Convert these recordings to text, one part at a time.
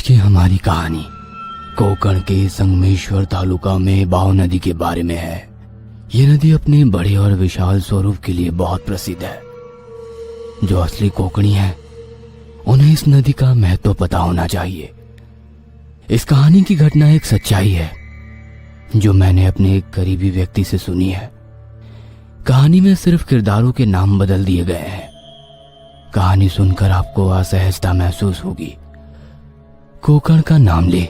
की हमारी कहानी कोकण के संगमेश्वर तालुका में बाव नदी के बारे में है। ये नदी अपने बड़े और विशाल स्वरूप के लिए बहुत प्रसिद्ध है। जो असली कोकणी है उन्हें इस नदी का महत्व पता होना चाहिए। इस कहानी की घटना एक सच्चाई है जो मैंने अपने एक करीबी व्यक्ति से सुनी है। कहानी में सिर्फ किरदारों के नाम बदल दिए गए हैं। कहानी सुनकर आपको असहजता महसूस होगी। कोकण का नाम ले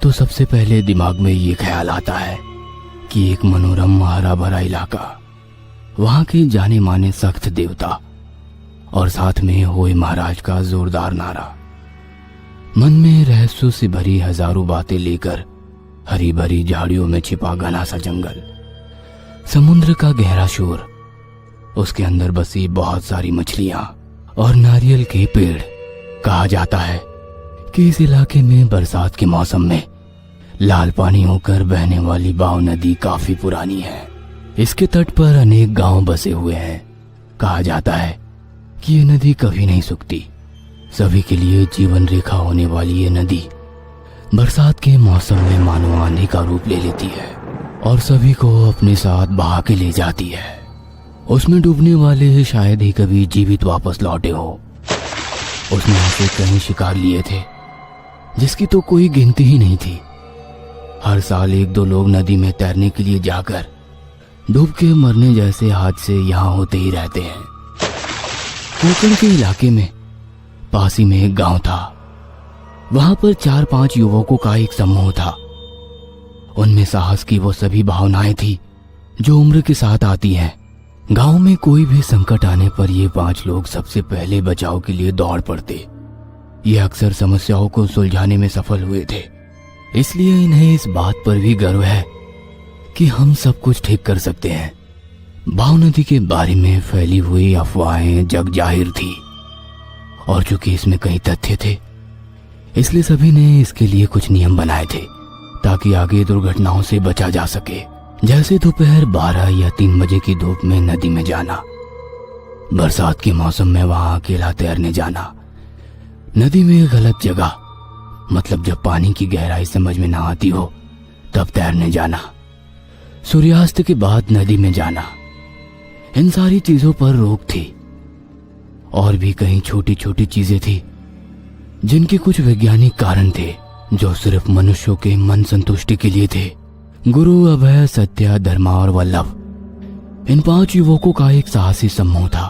तो सबसे पहले दिमाग में ये ख्याल आता है कि एक मनोरम हरा भरा इलाका, वहां के जाने माने सख्त देवता और साथ में होए महाराज का जोरदार नारा। मन में रहस्यों से भरी हजारों बातें लेकर हरी भरी झाड़ियों में छिपा घना सा जंगल, समुद्र का गहरा शोर, उसके अंदर बसी बहुत सारी मछलियां और नारियल के पेड़। कहा जाता है कि इस इलाके में बरसात के मौसम में लाल पानी होकर बहने वाली बाव नदी काफी पुरानी है। इसके तट पर अनेक गांव बसे हुए हैं। कहा जाता है कि ये नदी कभी नहीं सूखती। सभी के लिए जीवन रेखा होने वाली ये नदी बरसात के मौसम में मानो आंधी का रूप ले लेती है और सभी को अपने साथ बहा के ले जाती है। उसमें डूबने वाले शायद ही कभी जीवित वापस लौटे हो। उसने ऐसे कई शिकार लिए थे जिसकी तो कोई गिनती ही नहीं थी। हर साल एक दो लोग नदी में तैरने के लिए जाकर डूब के मरने जैसे हादसे यहाँ होते ही रहते हैं। कोकण के इलाके में पास ही में एक गांव था। वहां पर 4-5 युवकों का एक समूह था। उनमें साहस की वो सभी भावनाएं थी जो उम्र के साथ आती हैं। गांव में कोई भी संकट आने पर ये 5 लोग सबसे पहले बचाव के लिए दौड़ पड़ते। ये अक्सर समस्याओं को सुलझाने में सफल हुए थे, इसलिए इन्हें इस बात पर भी गर्व है कि हम सब कुछ ठीक कर सकते हैं। बाव नदी के बारे में फैली हुई अफवाहें जग जाहिर थी और चूंकि इसमें कई तथ्य थे, इसलिए सभी ने इसके लिए कुछ नियम बनाए थे ताकि आगे दुर्घटनाओं से बचा जा सके। जैसे दोपहर 12 या 3 बजे की धूप में नदी में जाना, बरसात के मौसम में वहां अकेला तैरने जाना, नदी में गलत जगह मतलब जब पानी की गहराई समझ में ना आती हो तब तैरने जाना, सूर्यास्त के बाद नदी में जाना, इन सारी चीजों पर रोक थी। और भी कई छोटी छोटी चीजें थी जिनके कुछ वैज्ञानिक कारण थे जो सिर्फ मनुष्यों के मन संतुष्टि के लिए थे। गुरु, अभय, सत्या, धर्मा और वल्लभ, इन 5 युवकों का एक साहसी समूह था।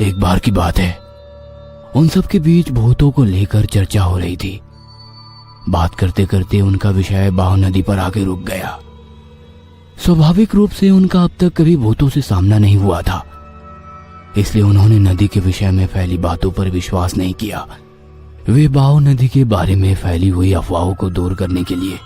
एक बार की बात है, उन सब के बीच भूतों को लेकर चर्चा हो रही थी। बात करते करते उनका विषय बाव नदी पर आके रुक गया। स्वाभाविक रूप से उनका अब तक कभी भूतों से सामना नहीं हुआ था, इसलिए उन्होंने नदी के विषय में फैली बातों पर विश्वास नहीं किया। वे बाव नदी के बारे में फैली हुई अफवाहों को दूर करने के लिए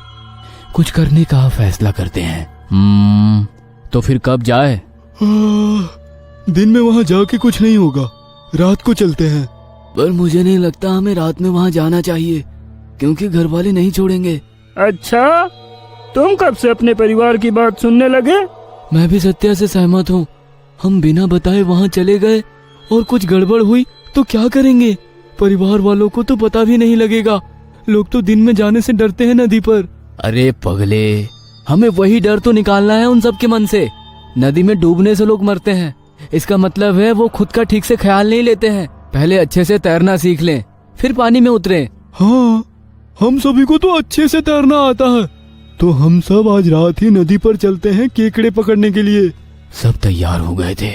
कुछ करने का फैसला करते हैं। तो फिर कब जाए? दिन में वहाँ जाके कुछ नहीं होगा, रात को चलते हैं। पर मुझे नहीं लगता हमें रात में वहाँ जाना चाहिए, क्योंकि घर वाले नहीं छोड़ेंगे। अच्छा, तुम कब से अपने परिवार की बात सुनने लगे? मैं भी सत्या से सहमत हूँ। हम बिना बताए वहाँ चले गए और कुछ गड़बड़ हुई तो क्या करेंगे? परिवार वालों को तो पता भी नहीं लगेगा। लोग तो दिन में जाने से डरते हैं नदी पर। अरे पगले, हमें वही डर तो निकालना है उन सब के मन से। नदी में डूबने से लोग मरते हैं, इसका मतलब है वो खुद का ठीक से ख्याल नहीं लेते हैं। पहले अच्छे से तैरना सीख लें, फिर पानी में उतरे। हाँ, हम सभी को तो अच्छे से तैरना आता है, तो हम सब आज रात ही नदी पर चलते हैं केकड़े पकड़ने के लिए। सब तैयार हो गए थे,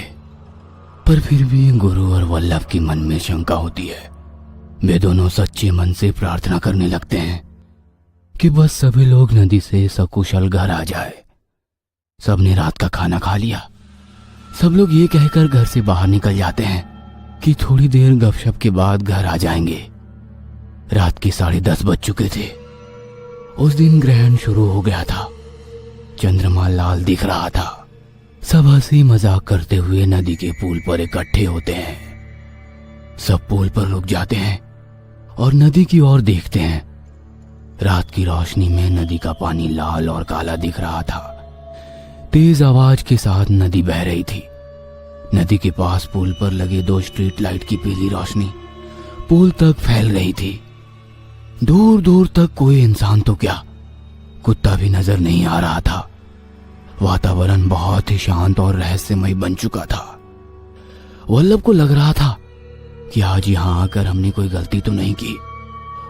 पर फिर भी गुरु और वल्लभ की मन में शंका होती है। वे दोनों सच्चे मन से प्रार्थना करने लगते हैं कि बस सभी लोग नदी से सकुशल घर आ जाए। सबने रात का खाना खा लिया। सब लोग ये कहकर घर से बाहर निकल जाते हैं कि थोड़ी देर गपशप के बाद घर आ जाएंगे। रात के 10:30 बज चुके थे। उस दिन ग्रहण शुरू हो गया था। चंद्रमा लाल दिख रहा था। सब हंसी मजाक करते हुए नदी के पुल पर इकट्ठे होते हैं। सब पुल पर रुक जाते हैं और नदी की ओर देखते हैं। रात की रोशनी में नदी का पानी लाल और काला दिख रहा था। तेज आवाज के साथ नदी बह रही थी। नदी के पास पुल पर लगे 2 स्ट्रीट लाइट की पीली रोशनी पुल तक फैल रही थी। दूर दूर तक कोई इंसान तो क्या, कुत्ता भी नजर नहीं आ रहा था। वातावरण बहुत ही शांत और रहस्यमय बन चुका था। वल्लभ को लग रहा था कि आज यहां आकर हमने कोई गलती तो नहीं की।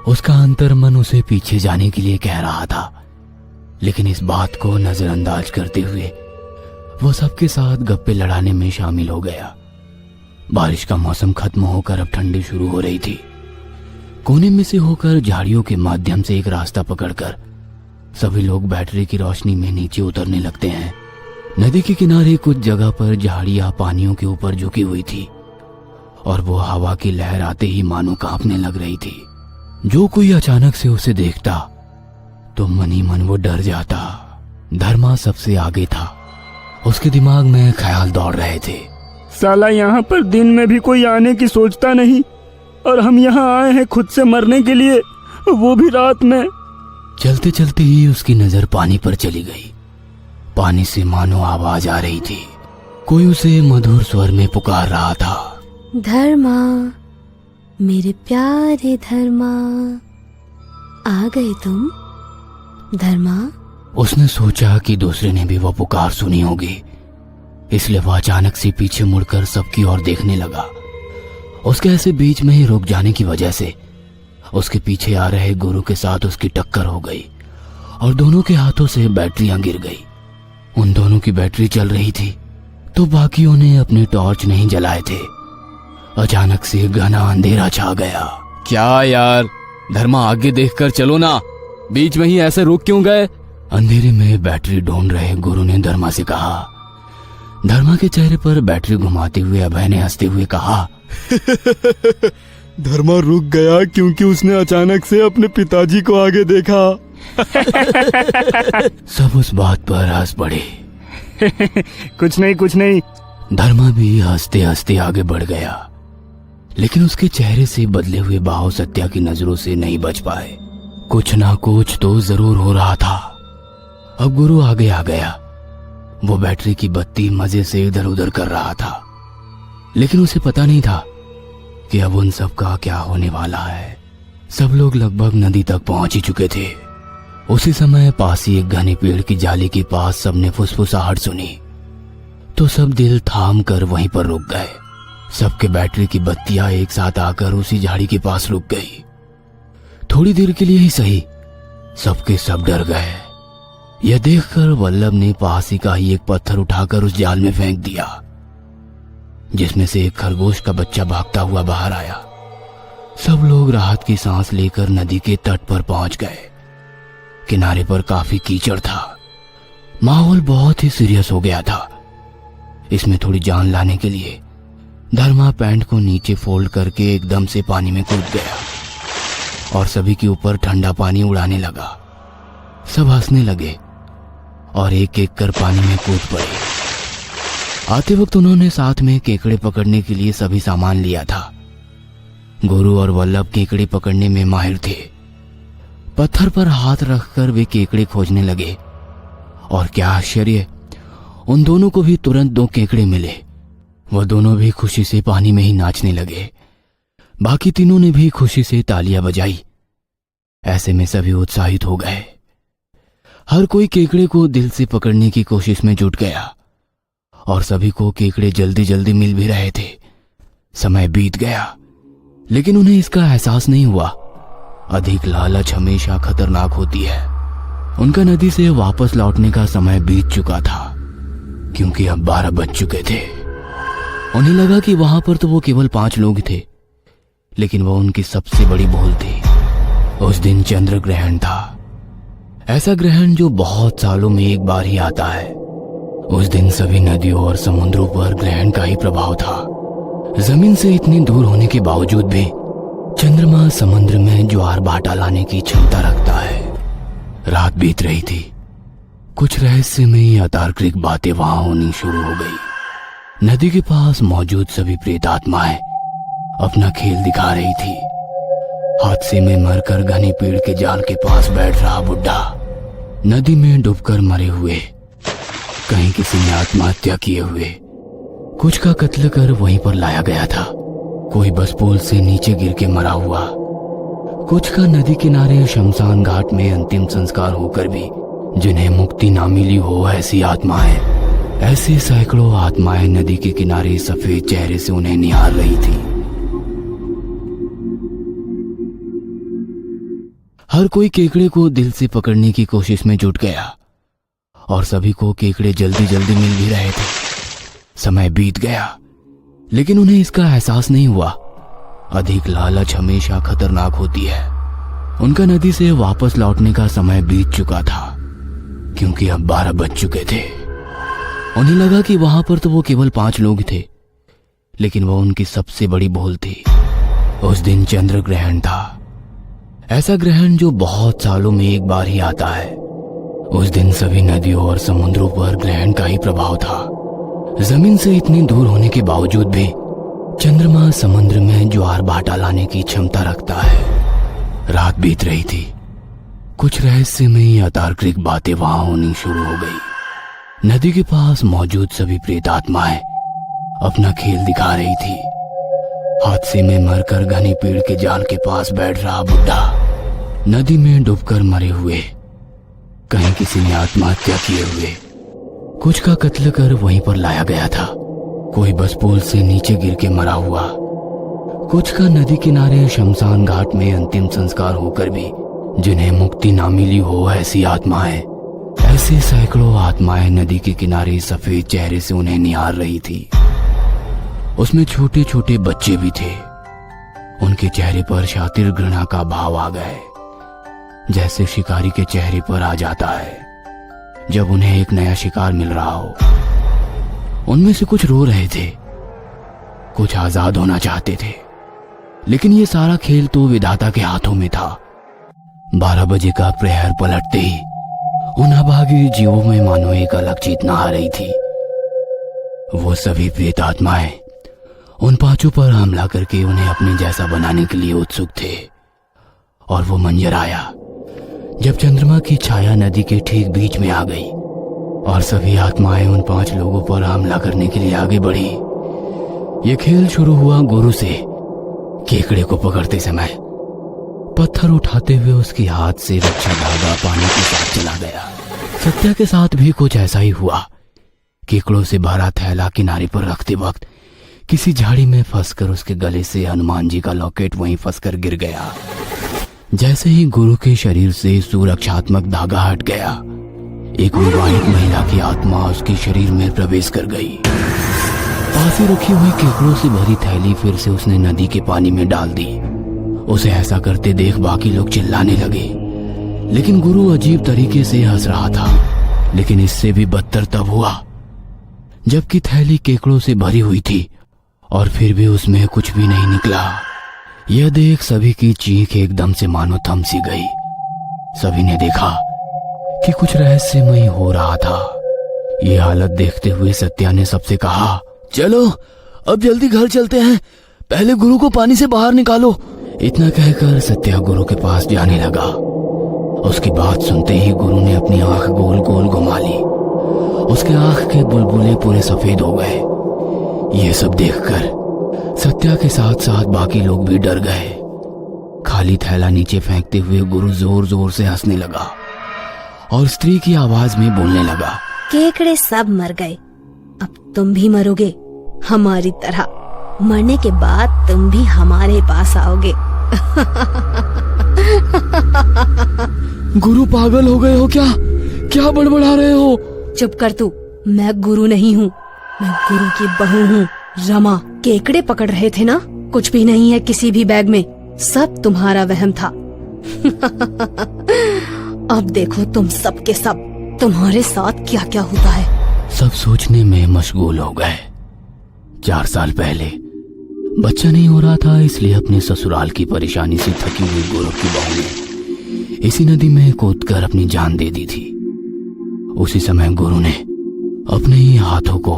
उसका अंतर्मन उसे पीछे जाने के लिए कह रहा था, लेकिन इस बात को नजरअंदाज करते हुए वो सबके साथ गप्पे लड़ाने में शामिल हो गया। बारिश का मौसम खत्म होकर अब ठंडी शुरू हो रही थी। कोने में से होकर झाड़ियों के माध्यम से एक रास्ता पकड़कर सभी लोग बैटरी की रोशनी में नीचे उतरने लगते हैं। नदी के किनारे कुछ जगह पर झाड़ियां पानियों के ऊपर झुकी हुई थी और वो हवा की लहर आते ही मानो कांपने लग रही थी। जो कोई अचानक से उसे देखता तो मन ही मन वो डर जाता। धर्मा सबसे आगे था। उसके दिमाग में ख्याल दौड़ रहे थे। साला यहाँ पर दिन में भी कोई आने की सोचता नहीं, और हम यहाँ आए हैं खुद से मरने के लिए, वो भी रात में। चलते चलते ही उसकी नजर पानी पर चली गई। पानी से मानो आवाज आ रही थी। कोई उसे मधुर स्वर में पुकार रहा था, धर्मा, मेरे प्यारे धर्मा, आ गए तुम धर्मा। उसने सोचा कि दूसरे ने भी वो पुकार सुनी होगी, इसलिए वह अचानक से पीछे मुड़कर सबकी ओर देखने लगा। उसके ऐसे बीच में ही रुक जाने की वजह से उसके पीछे आ रहे गुरु के साथ उसकी टक्कर हो गई और दोनों के हाथों से बैटरियां गिर गई। उन दोनों की बैटरी चल रही थी तो बाकियों ने अपने टॉर्च नहीं जलाए थे। अचानक से घना अंधेरा छा गया। क्या यार, धर्मा आगे देखकर चलो ना, बीच में ही ऐसे रुक क्यों गए? अंधेरे में बैटरी ढूंढ रहे गुरु ने धर्मा से कहा। धर्मा के चेहरे पर बैटरी घुमाते हुए अभय ने हंसते हुए कहा, धर्मा रुक गया क्योंकि उसने अचानक से अपने पिताजी को आगे देखा। सब उस बात पर हंस पड़े। कुछ नहीं कुछ नहीं। धर्मा भी हंसते हंसते आगे बढ़ गया, लेकिन उसके चेहरे से बदले हुए भाव सत्या की नजरों से नहीं बच पाए। कुछ ना कुछ तो जरूर हो रहा था। अब गुरु आगे आ गया। वो बैटरी की बत्ती मजे से इधर उधर कर रहा था, लेकिन उसे पता नहीं था कि अब उन सब का क्या होने वाला है। सब लोग लगभग नदी तक पहुंच ही चुके थे। उसी समय पास ही एक घने पेड़ की जाली के पास सबने फुसफुसाहट सुनी तो सब दिल थाम कर वहीं पर रुक गए। सबके बैटरी की बत्तियां एक साथ आकर उसी झाड़ी के पास रुक गई। थोड़ी देर के लिए ही सही, सबके सब डर गए। यह देखकर वल्लभ ने पास ही का ही एक पत्थर उठाकर उस जाल में फेंक दिया, जिसमें से एक खरगोश का बच्चा भागता हुआ बाहर आया। सब लोग राहत की सांस लेकर नदी के तट पर पहुंच गए। किनारे पर काफी कीचड़ था। माहौल बहुत ही सीरियस हो गया था। इसमें थोड़ी जान लाने के लिए धर्मा पैंट को नीचे फोल्ड करके एकदम से पानी में कूद गया और सभी के ऊपर ठंडा पानी उड़ाने लगा। सब हंसने लगे और एक एक कर पानी में कूद पड़े। आते वक्त उन्होंने साथ में केकड़े पकड़ने के लिए सभी सामान लिया था। गुरु और वल्लभ केकड़े पकड़ने में माहिर थे। पत्थर पर हाथ रखकर वे केकड़े खोजने लगे और क्या आश्चर्य, उन दोनों को भी तुरंत 2 केकड़े मिले। वह दोनों भी खुशी से पानी में ही नाचने लगे। बाकी तीनों ने भी खुशी से तालियां बजाई। ऐसे में सभी उत्साहित हो गए। हर कोई केकड़े को दिल से पकड़ने की कोशिश में जुट गया और सभी को केकड़े जल्दी जल्दी मिल भी रहे थे। समय बीत गया, लेकिन उन्हें इसका एहसास नहीं हुआ। अधिक लालच हमेशा खतरनाक होती है। उनका नदी से वापस लौटने का समय बीत चुका था, क्योंकि अब 12 बज चुके थे। उन्हें लगा कि वहां पर तो वो केवल 5 लोग थे, लेकिन वो उनकी सबसे बड़ी भूल थी। उस दिन चंद्र ग्रहण था, ऐसा ग्रहण जो बहुत सालों में एक बार ही आता है। उस दिन सभी नदियों और समुद्रों पर ग्रहण का ही प्रभाव था। जमीन से इतनी दूर होने के बावजूद भी चंद्रमा समुद्र में ज्वार भाटा लाने की क्षमता रखता है। रात बीत रही थी। कुछ रहस्यमयी अतार्किक बातें वहां होनी शुरू हो गई। नदी के पास मौजूद सभी प्रेत आत्माएं अपना खेल दिखा रही थी। हादसे में मरकर घने पेड़ के जाल के पास बैठ रहा बुड्ढा, नदी में डूबकर मरे हुए, कहीं किसी ने आत्महत्या किए हुए, कुछ का कत्ल कर वहीं पर लाया गया था। कोई बस पुल से नीचे गिर के मरा हुआ, कुछ का नदी किनारे शमशान घाट में अंतिम संस्कार होकर भी जिन्हें मुक्ति ना मिली हो ऐसी आत्माएं, ऐसे सैकड़ों आत्माएं नदी के किनारे सफेद चेहरे से उन्हें निहार रही थी। हर कोई केकड़े को दिल से पकड़ने की कोशिश में जुट गया और सभी को केकड़े जल्दी जल्दी मिल भी रहे थे। समय बीत गया लेकिन उन्हें इसका एहसास नहीं हुआ। अधिक लालच हमेशा खतरनाक होती है। उनका नदी से वापस लौटने का समय बीत चुका था क्योंकि अब 12 बज चुके थे। उन्हें लगा कि वहां पर तो वो केवल 5 लोग थे, लेकिन वो उनकी सबसे बड़ी भूल थी। उस दिन चंद्र ग्रहण था, ऐसा ग्रहण जो बहुत सालों में एक बार ही आता है। उस दिन सभी नदियों और समुद्रों पर ग्रहण का ही प्रभाव था। जमीन से इतनी दूर होने के बावजूद भी चंद्रमा समुद्र में ज्वार भाटा लाने की क्षमता रखता है। रात बीत रही थी। कुछ रहस्यमयी अतार्किक बातें वहां होनी शुरू हो गई। नदी के पास मौजूद सभी प्रेत आत्माएं अपना खेल दिखा रही थी। हादसे में मरकर घने पेड़ के जाल के पास बैठ रहा बुढ़ा, नदी में डूबकर मरे हुए, कहीं किसी ने आत्महत्या किए हुए, कुछ का कत्ल कर वहीं पर लाया गया था, कोई बस पुल से नीचे गिर के मरा हुआ, कुछ का नदी किनारे शमशान घाट में अंतिम संस्कार होकर भी जिन्हें मुक्ति ना मिली हो ऐसी आत्माएं, ऐसे सैकड़ों आत्माएं नदी के किनारे सफेद चेहरे से उन्हें निहार रही थी। उसमें छोटे छोटे बच्चे भी थे। उनके चेहरे पर शातिर घृणा का भाव आ गए, जैसे शिकारी के चेहरे पर आ जाता है जब उन्हें एक नया शिकार मिल रहा हो। उनमें से कुछ रो रहे थे, कुछ आजाद होना चाहते थे, लेकिन ये सारा खेल तो विधाता के हाथों में था। 12 बजे का प्रहर पलटते ही उन अभागी जीवों में मानो एक अलग चेतना आ रही थी। वो सभी प्रेत आत्माएं उन 5 पर हमला करके उन्हें अपने जैसा बनाने के लिए उत्सुक थे। और वो मंजर आया जब चंद्रमा की छाया नदी के ठीक बीच में आ गई और सभी आत्माएं उन 5 लोगों पर हमला करने के लिए आगे बढ़ी। ये खेल शुरू हुआ गुरु से। केकड़े को पकड़ते समय पत्थर उठाते हुए उसके हाथ से रक्षा धागा पानी के साथ चला गया। सत्या के साथ भी कुछ ऐसा ही हुआ। केकड़ों से भरा थैला किनारे पर रखते वक्त किसी झाड़ी में फंसकर उसके गले से हनुमान जी का लॉकेट वहीं फंसकर गिर गया। जैसे ही गुरु के शरीर से सुरक्षात्मक धागा हट गया, एक विवाहित महिला की आत्मा उसके शरीर में प्रवेश कर गई। पास ही रखी हुई केकड़ों से भरी थैली फिर से उसने नदी के पानी में डाल दी। उसे ऐसा करते देख बाकी लोग चिल्लाने लगे, लेकिन गुरु अजीब तरीके से हंस रहा था। लेकिन इससे भी बदतर तब हुआ जबकि थैली केकड़ों से भरी हुई थी और फिर भी उसमें कुछ भी नहीं निकला। यह देख सभी की चीख एकदम से मानो थम सी गई। सभी ने देखा कि कुछ रहस्यमय हो रहा था। यह हालत देखते हुए सत्या ने सबसे कहा, चलो अब जल्दी घर चलते हैं, पहले गुरु को पानी से बाहर निकालो। इतना कहकर सत्या गुरु के पास जाने लगा। उसकी बात सुनते ही गुरु ने अपनी आंख गोल गोल घुमा ली। उसके आंख के बुलबुले पूरे सफेद हो गए। ये सब देखकर सत्या के साथ साथ बाकी लोग भी डर गए। खाली थैला नीचे फेंकते हुए गुरु जोर जोर से हंसने लगा और स्त्री की आवाज में बोलने लगा, केकड़े सब मर गए, अब तुम भी मरोगे हमारी तरह। मरने के बाद तुम भी हमारे पास आओगे। गुरु पागल हो गए हो क्या? क्या बड़बड़ा रहे हो? चुप कर तू, मैं गुरु नहीं हूँ, मैं गुरु की बहू हूँ रमा। केकड़े पकड़ रहे थे ना, कुछ भी नहीं है किसी भी बैग में, सब तुम्हारा वहम था। अब देखो तुम सब के सब, तुम्हारे साथ क्या क्या होता है। सब सोचने में मशगूल हो गए। 4 साल पहले बच्चा नहीं हो रहा था, इसलिए अपने ससुराल की परेशानी से थकी हुई गौरव की बहू ने इसी नदी में कूदकर अपनी जान दे दी थी। उसी समय गुरु ने अपने ही हाथों को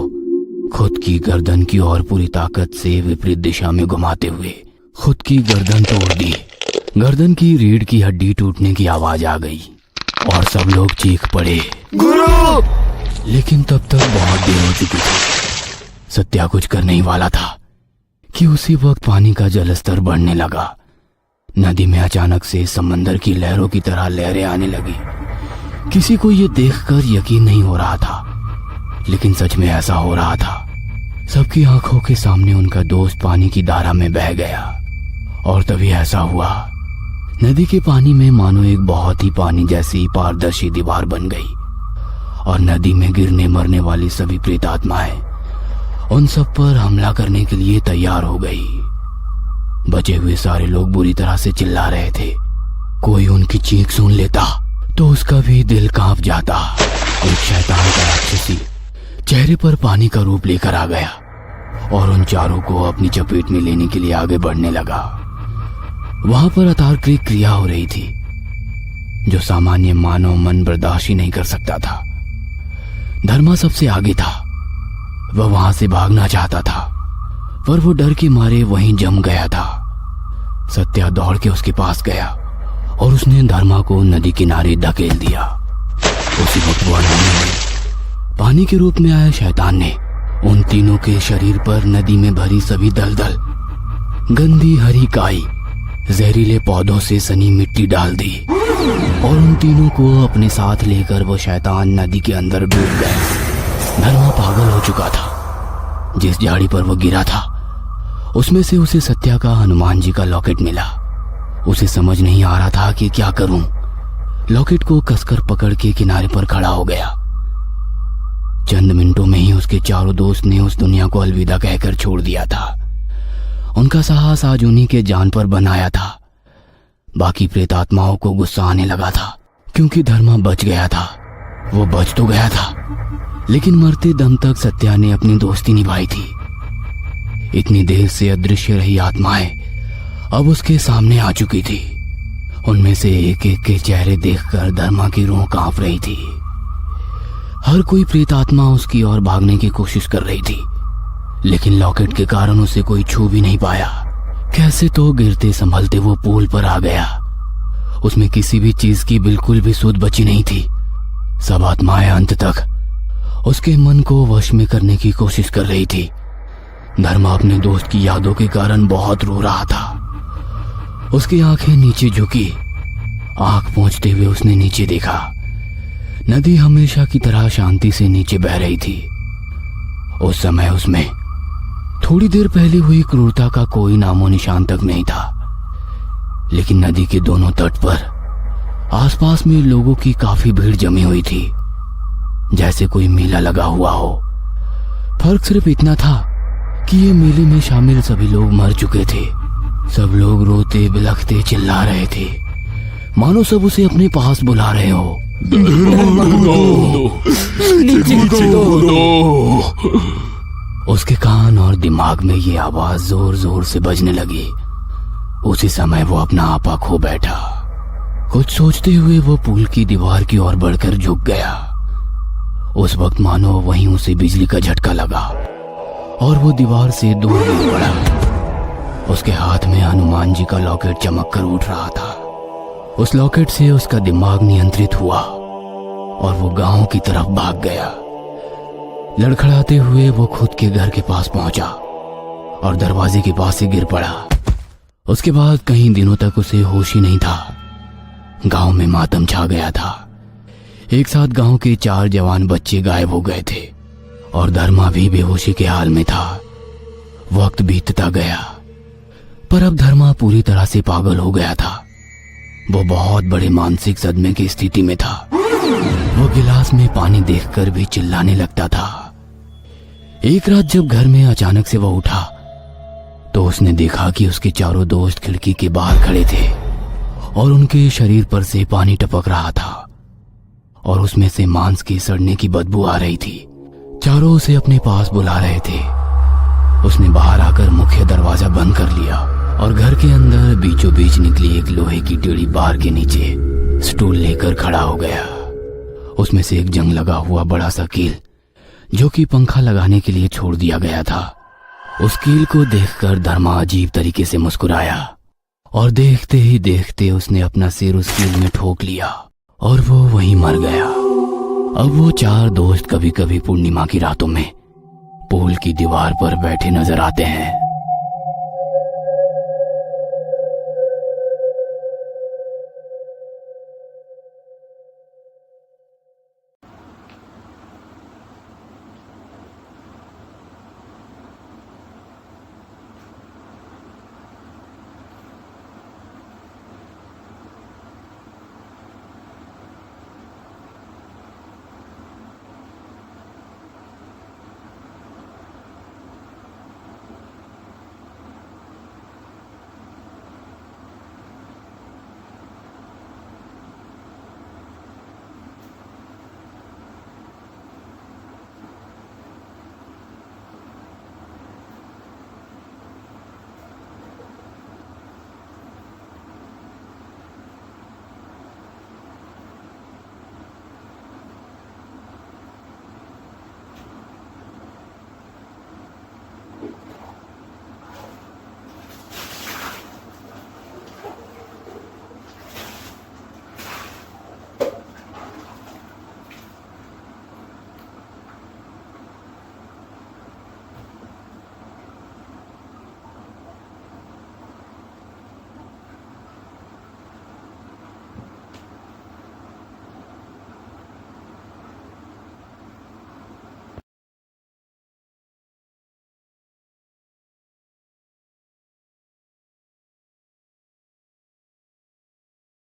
खुद की गर्दन की ओर पूरी ताकत से विपरीत दिशा में घुमाते हुए खुद की गर्दन तोड़ दी। गर्दन की रीढ़ की हड्डी टूटने की आवाज आ गई और सब लोग चीख पड़े, गुरु! लेकिन तब तक बहुत देर हो चुकी थी। सत्या कुछ करने ही वाला था कि उसी वक्त पानी का जलस्तर बढ़ने लगा। नदी में अचानक से समंदर की लहरों की तरह लहरें आने लगी। किसी को ये देखकर यकीन नहीं हो रहा था, लेकिन सच में ऐसा हो रहा था। सबकी आंखों के सामने उनका दोस्त पानी की धारा में बह गया। और तभी ऐसा हुआ, नदी के पानी में मानो एक बहुत ही पानी जैसी पारदर्शी दीवार बन गई और नदी में गिरने मरने वाली सभी प्रेतात्माएं उन सब पर हमला करने के लिए तैयार हो गई। बचे हुए सारे लोग बुरी तरह से चिल्ला रहे थे। कोई उनकी चीख सुन लेता तो उसका भी दिल कांप जाता। एक शैतान का राक्षसी चेहरे पर पानी का रूप लेकर आ गया और उन चारों को अपनी चपेट में लेने के लिए आगे बढ़ने लगा। वहां पर अतार्किक क्रिया हो रही थी जो सामान्य मानव मन बर्दाश्त ही नहीं कर सकता था। धर्मा सबसे आगे था। वह वहां से भागना चाहता था, पर वो डर के मारे वहीं जम गया था। सत्या दौड़ के उसके पास गया और उसने धर्मा को नदी किनारे धकेल दिया। उसी वक्त वो पानी के रूप में आया शैतान ने उन तीनों के शरीर पर नदी में भरी सभी दलदल, गंदी हरी काई, जहरीले पौधों से सनी मिट्टी डाल दी और उन तीनों को अपने साथ लेकर वो शैतान नदी के अंदर डूब गए। धर्मा पागल हो चुका था। जिस झाड़ी पर वो गिरा था उसमें से उसे सत्या का हनुमान जी का लॉकेट मिला। उसे समझ नहीं आ रहा था कि क्या करूं। लॉकेट को कसकर पकड़ के किनारे पर खड़ा हो गया। चंद मिनटों में ही उसके चारों दोस्त ने उस दुनिया को अलविदा कहकर छोड़ दिया था। उनका साहस आज उन्हीं के जान पर बनाया था। बाकी प्रेतात्माओं को गुस्सा आने लगा था क्योंकि धर्मा बच गया था। वो बच तो गया था, लेकिन मरते दम तक सत्या ने अपनी दोस्ती निभाई थी। इतनी देर से अदृश्य रही आत्माएं अब उसके सामने आ चुकी थी। उनमें से एक एक के चेहरे देखकर धर्मा की रूह कांप रही थी। हर कोई प्रेतात्मा उसकी ओर भागने की कोशिश कर रही थी, लेकिन लॉकेट के कारण उसे कोई छू भी नहीं पाया। कैसे तो गिरते संभलते वो पुल पर आ गया। उसमें किसी भी चीज की बिल्कुल भी सुध बची नहीं थी। सब आत्माएं अंत तक उसके मन को वश में करने की कोशिश कर रही थी। धर्मा अपने दोस्त की यादों के कारण बहुत रो रहा था। उसकी आंखें नीचे झुकी। आंख पहुंचते हुए उसने नीचे देखा। नदी हमेशा की तरह शांति से नीचे बह रही थी। उस समय उसमें थोड़ी देर पहले हुई क्रूरता का कोई नामो निशान तक नहीं था। लेकिन नदी के दोनों तट पर आसपास में लोगों की काफी भीड़ जमी हुई थी, जैसे कोई मेला लगा हुआ हो। फर्क सिर्फ इतना था कि ये मेले में शामिल सभी लोग मर चुके थे। सब लोग रोते बिलखते चिल्ला रहे थे, मानो सब उसे अपने पास बुला रहे हो। उसके कान और दिमाग में ये आवाज जोर जोर से बजने लगी। उसी समय वो अपना आपा खो बैठा। कुछ सोचते हुए वो पुल की दीवार की ओर बढ़कर झुक गया। उस वक्त मानो वहीं उसे बिजली का झटका लगा और वो दीवार से दूर गिर पड़ा। उसके हाथ में हनुमान जी का लॉकेट चमक कर उठ रहा था। उस लॉकेट से उसका दिमाग नियंत्रित हुआ और वो गांव की तरफ भाग गया। लड़खड़ाते हुए वो खुद के घर के पास पहुंचा और दरवाजे के पास से गिर पड़ा। उसके बाद कई दिनों तक उसे होश ही नहीं था। गांव में मातम छा गया था। एक साथ गांव के 4 जवान बच्चे गायब हो गए थे और धर्मा भी बेहोशी के हाल में था। वक्त बीतता गया, पर अब धर्मा पूरी तरह से पागल हो गया था। वो बहुत बड़े मानसिक सदमे की स्थिति में था। वो गिलास में पानी देखकर भी चिल्लाने लगता था। एक रात जब घर में अचानक से वो उठा तो उसने देखा कि उसके चारों दोस्त खिड़की के बाहर खड़े थे और उनके शरीर पर से पानी टपक रहा था और उसमें से मांस के सड़ने की बदबू आ रही थी। चारों उसे अपने पास बुला रहे थे। उसने बाहर आकर मुख्य दरवाजा बंद कर लिया और घर के अंदर बीचों बीच निकली एक लोहे की टेढ़ी बार के नीचे स्टूल लेकर खड़ा हो गया। उसमें से एक जंग लगा हुआ बड़ा सा कील, जो कि पंखा लगाने के लिए छोड़ दिया गया था। उस कील को देखकर धर्मा अजीब तरीके से मुस्कुराया और देखते ही देखते उसने अपना सिर उस कील में ठोक लिया और वो वहीं मर गया। अब वो 4 दोस्त कभी कभी पूर्णिमा की रातों में पुल की दीवार पर बैठे नजर आते हैं।